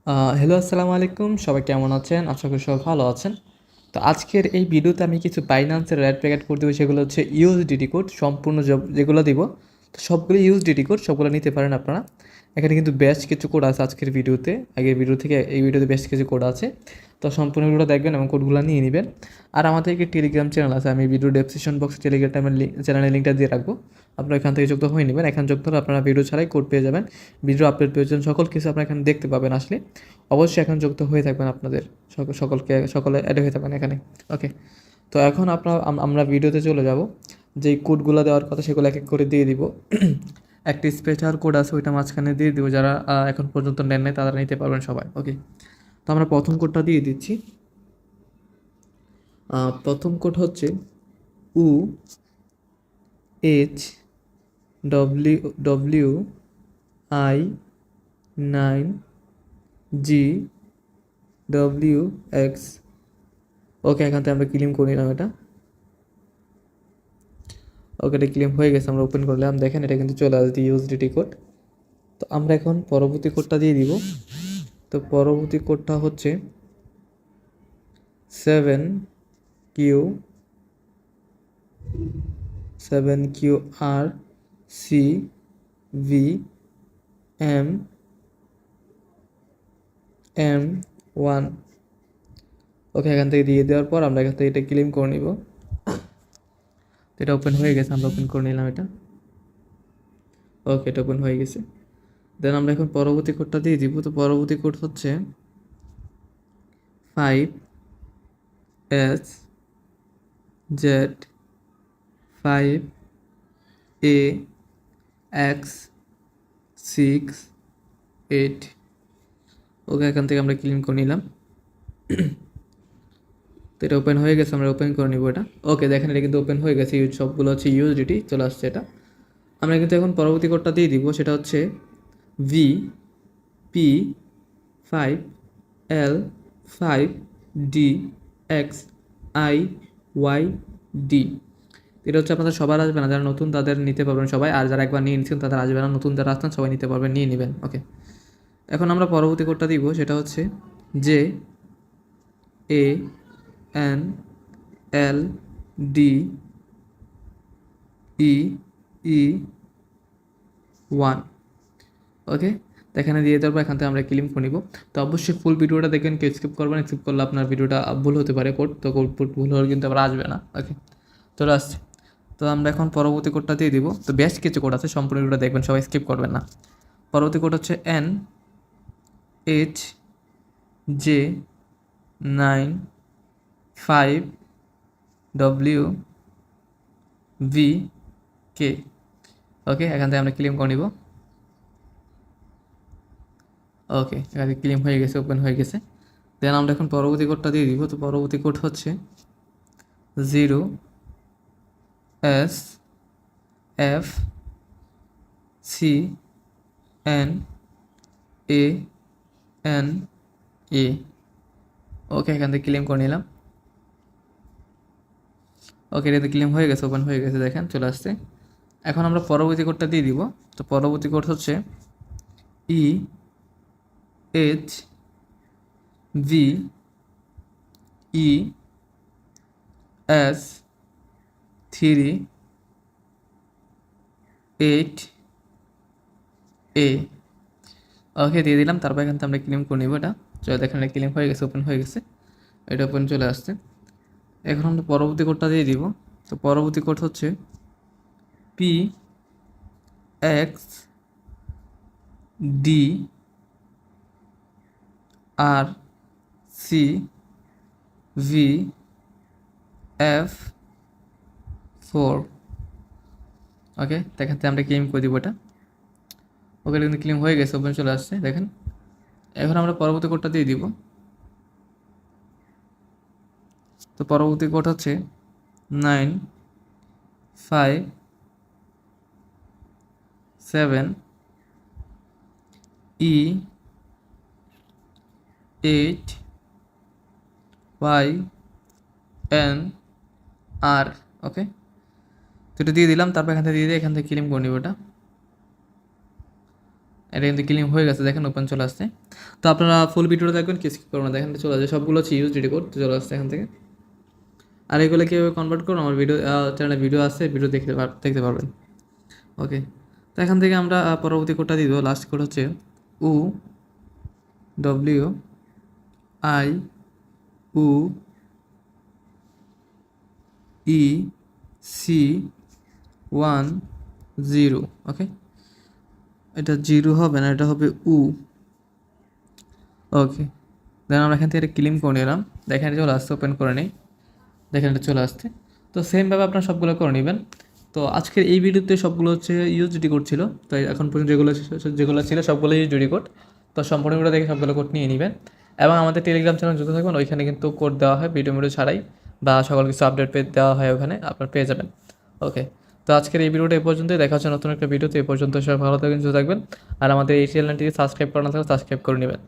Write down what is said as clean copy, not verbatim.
Hello, আসসালামু আলাইকুম। সবাই কেমন আছেন? আশা করি সবাই ভালো আছেন। তো আজকের এই ভিডিওতে আমি কিছু বাইন্যান্সের রেট প্যাকেট কোড দেবো, সেগুলো হচ্ছে ইউএসডিটি কোড। সম্পূর্ণ যেগুলো দিব, তো সবগুলো ইউএসডিটি কোড, সবগুলো নিতে পারেন আপনারা। এখানে কিন্তু বেশ কিছু কোড আছে আজকের ভিডিওতে। আগের ভিডিও থেকে এই ভিডিওতে বেশ কিছু কোড আছে। তো সম্পূর্ণ ভিডিওটা দেখবেন এবং কোডগুলো নিয়ে নেবেন। আর আমাদের একটি টেলিগ্রাম চ্যানেল আছে, আমি ভিডিও ডেসক্রিপশন বক্সে টেলিগ্রামের চ্যানেলের লিঙ্কটা দিয়ে রাখবো। আপনারা এখান থেকে যুক্ত হয়ে নেবেন। এখানে যুক্ত হলে আপনারা ভিডিও ছাড়াই কোড পেয়ে যাবেন। ভিডিও আপলোড প্রয়োজন সকল কিছু আপনারা এখানে দেখতে পাবেন। আসলে অবশ্যই এখন যুক্ত হয়ে থাকবেন, আপনাদের সকলে অ্যাড হয়ে থাকবেন এখানে। ওকে, তো এখন আমরা ভিডিওতে চলে যাব। যেই কোডগুলো দেওয়ার কথা সেগুলো এক এক করে দিয়ে দিব। একটি স্পেশাল কোড আছে, ওইটা মাঝখানে দিয়ে দিব। যারা এখন পর্যন্ত নেন নাই তারা নিতে পারবেন সবাই। ওকে, তো আমরা প্রথম কোডটা দিয়ে দিচ্ছি। প্রথম কোড হচ্ছে উ এইচ ডব্লিউ আই 9GWX। ওকে, এখান থেকে আমরা ক্লেম করে নিলাম এটা। ওকে, এটা ক্লেম হয়ে গেছে। আমরা ওপেন করলাম, দেখেন এটা কিন্তু চলে আসছে ইউএসডিটি কোড। তো আমরা এখন পরবর্তী কোডটা দিয়ে দিব। তো পরবর্তী কোডটা হচ্ছে 7QRCVM1। ওকে, এখান থেকে দিয়ে দেওয়ার পর আমরা এখান থেকে এটা ক্লেম করে নিব। এটা ওপেন হয়ে গেছে, আমরা ওপেন করে নিলাম এটা। ওকে, এটা ওপেন হয়ে গেছে। দেন আমরা এখন পরবর্তী কোডটা দিয়ে দিব। তো পরবর্তী কোড হচ্ছে 5SZ5AX68। ওকে, এখান থেকে আমরা ক্লিন করে নিলাম। তো এটা ওপেন হয়ে গেছে, আমরা ওপেন করে নিব এটা। ওকে, দেখেন এটা কিন্তু ওপেন হয়ে গেছে। সবগুলো হচ্ছে ইউএসডিটি চলে আসছে এটা। আমরা কিন্তু এখন পরবর্তী কোডটা দিয়ে দিব, সেটা হচ্ছে VP5L5DXIYD। এটা হচ্ছে আপনাদের সবার আসবে না, যারা নতুন তাদের নিতে পারবেন সবাই, আর যারা একবার নিয়ে নিচ্ছেন তাদের আসবে না। নতুন যারা আসছেন সবাই নিতে পারবেন, নিয়ে নেবেন। ওকে, এখন আমরা পরবর্তী কোডটা দিব, সেটা হচ্ছে JANLDEE1। ওকে, তো এখানে দিয়ে দেবো। এখান থেকে আমরা ক্লেম করে নিব। তো অবশ্যই ফুল ভিডিওটা দেখবেন, কেউ স্কিপ করবেন। স্কিপ করলে আপনার ভিডিওটা ভুল হতে পারে, কোড তো কোড ভুল হলে কিন্তু আবার আসবে না। ওকে, চলে আসছে। তো আমরা এখন পরবর্তী কোডটা দিয়ে দিব। তো বেশ কিছু কোড আছে, সম্পূর্ণ ভিডিওটা দেখবেন, সবাই স্কিপ করবেন না। পরবর্তী কোড হচ্ছে NHJ95WVK। ওকে, এখান থেকে আমরা ক্লেম করে নিব। ওকে, এখানে ক্লেম হয়ে গেছে, ওপেন হয়ে গেছে। দেন আমরা এখন পরবর্তী কোডটা দিয়ে দিব। তো পরবর্তী কোড হচ্ছে 0SFCNANA। ওকে, এখান থেকে ক্লেম করে নিলাম। ওকে, এটাতে ক্লেম হয়ে গেছে, ওপেন হয়ে গেছে, দেখেন চলে আসছে। এখন আমরা পরবর্তী কোডটা দিয়ে দিব। তো পরবর্তী কোড হচ্ছে EHVES38A। ওকে, দিয়ে দিলাম। তারপর এখান থেকে আমরা ক্লেম করে নিব এটা। চলে, দেখেন এটা ক্লেম হয়ে গেছে, ওপেন হয়ে গেছে। এটা ওপেন চলে আসছে। এখন আমরা পরবর্তী কোডটা দিয়ে দিব। তো পরবর্তী কোড হচ্ছে PXDRCVF4। ওকে, দেখান থেকে আমরা ক্লেম করে দিব এটা। ওকে, এটা কিন্তু ক্লেম হয়ে গেছে, ওপেন চলে আসছে, দেখেন। এখন আমরা পরবর্তী কোডটা দিয়ে দিব। তো পরবর্তী কোড হচ্ছে 957E8YNR। ওকে, তো এটা দিয়ে দিলাম। তারপর এখান থেকে দিয়ে দিয়ে এখান থেকে ক্লেম করে নিব এটা। এটা কিন্তু ক্লিন হয়ে গেছে, দেখেন ওপেন চলে আসছে। তো আপনারা ফুল ভিডিওটা দেখবেন, কি স্কিপ করবেন না, দেখেন চলে আসে সবগুলো হচ্ছে ইউএসডিটি কোড চলে আসছে এখান থেকে। আর এগুলো কীভাবে কনভার্ট করুন আমার ভিডিও চ্যানেলে ভিডিও আছে, ভিডিও দেখতে পারবেন। ওকে, তো এখান থেকে আমরা পরবর্তী কোডটা দিব। লাস্ট কোড হচ্ছে U W I U E C 10। Okay, এটা 0 হবে না, এটা হবে উ। ওকে, দেন আমরা এখান থেকে এটা ক্লিম করে নিলাম, দেখেন এটা চলে আসছে, ওপেন করে নিই, দেখেন এটা চলে আসছে। তো সেমভাবে আপনার সবগুলো করে নেবেন। তো আজকের এই ভিডিওতে সবগুলো হচ্ছে ইউএসডিটি কোড ছিল, তো এখন পর্যন্ত যেগুলো ছিল সবগুলো ইউএসডিটি কোড। তো সম্পূর্ণ ভিডিও দেখে সবগুলো কোড নিয়ে নেবেন এবং আমাদের টেলিগ্রাম চ্যানেল যুক্ত থাকবেন, ওইখানে কিন্তু কোড দেওয়া হয় ভিডিও ছাড়াই, বা সকল কিছু আপডেট দেওয়া হয় ওখানে, আপনার পেয়ে যাবেন। ওকে, তো আজকের এই ভিডিওটা এই পর্যন্তই, দেখা হচ্ছে নতুন একটা ভিডিওতে। এই পর্যন্ত সবাই ভালো থাকবেন, সুস্থ থাকবেন, আর আমাদের এই চ্যানেলটি সাবস্ক্রাইব করা না থাকলে সাবস্ক্রাইব করে নেবেন।